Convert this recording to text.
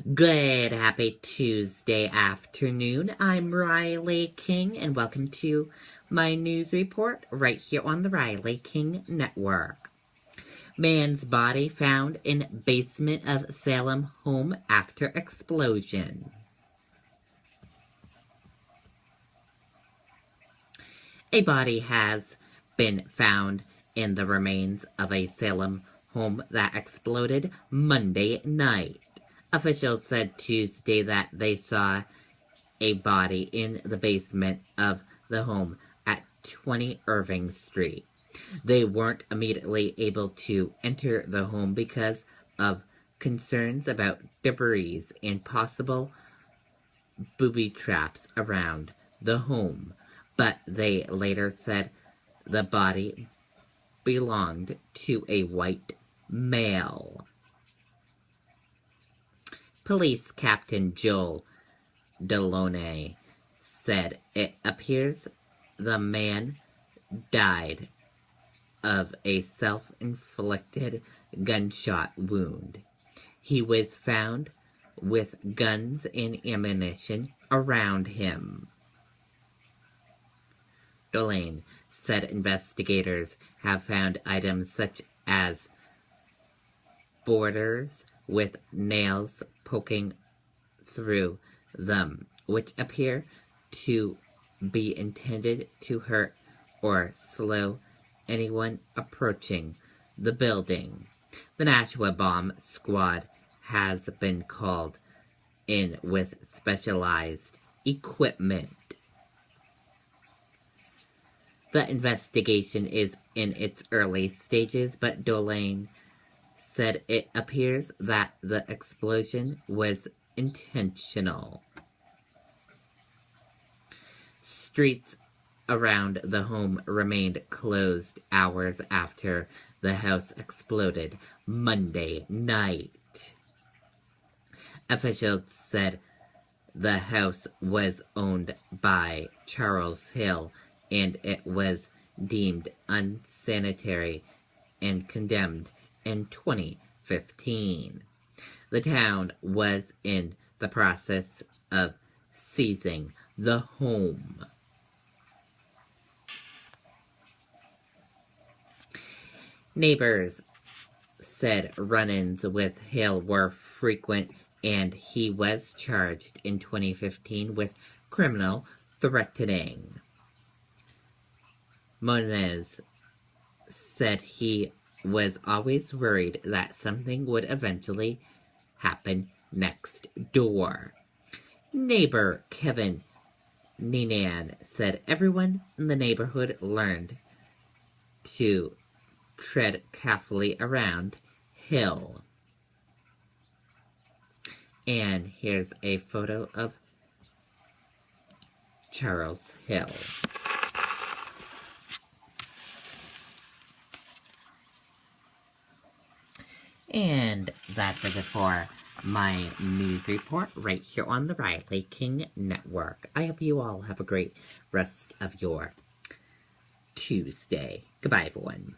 Good, happy Tuesday afternoon. I'm Riley King, and welcome to my news report right here on the Riley King Network. Man's body found in basement of Salem home after explosion. A body has been found in the remains of a Salem home that exploded Monday night. Officials said Tuesday that they saw a body in the basement of the home at 20 Irving Street. They weren't immediately able to enter the home because of concerns about debris and possible booby traps around the home, but they later said the body belonged to a white male. Police Captain Joel Deloney said it appears the man died of a self-inflicted gunshot wound. He was found with guns and ammunition around him. Delane said investigators have found items such as borders with nails poking through them, which appear to be intended to hurt or slow anyone approaching the building. The Nashua Bomb Squad has been called in with specialized equipment. The investigation is in its early stages, but Dolane said it appears that the explosion was intentional. Streets around the home remained closed hours after the house exploded Monday night. Officials said the house was owned by Charles Hill and it was deemed unsanitary and condemned in 2015. The town was in the process of seizing the home. Neighbors said run-ins with Hill were frequent and he was charged in 2015 with criminal threatening. Moniz said he was always worried that something would eventually happen next door. Neighbor Kevin Ninan said everyone in the neighborhood learned to tread carefully around Hill. And here's a photo of Charles Hill. And that's it for my news report right here on the Riley King Network. I hope you all have a great rest of your Tuesday. Goodbye, everyone.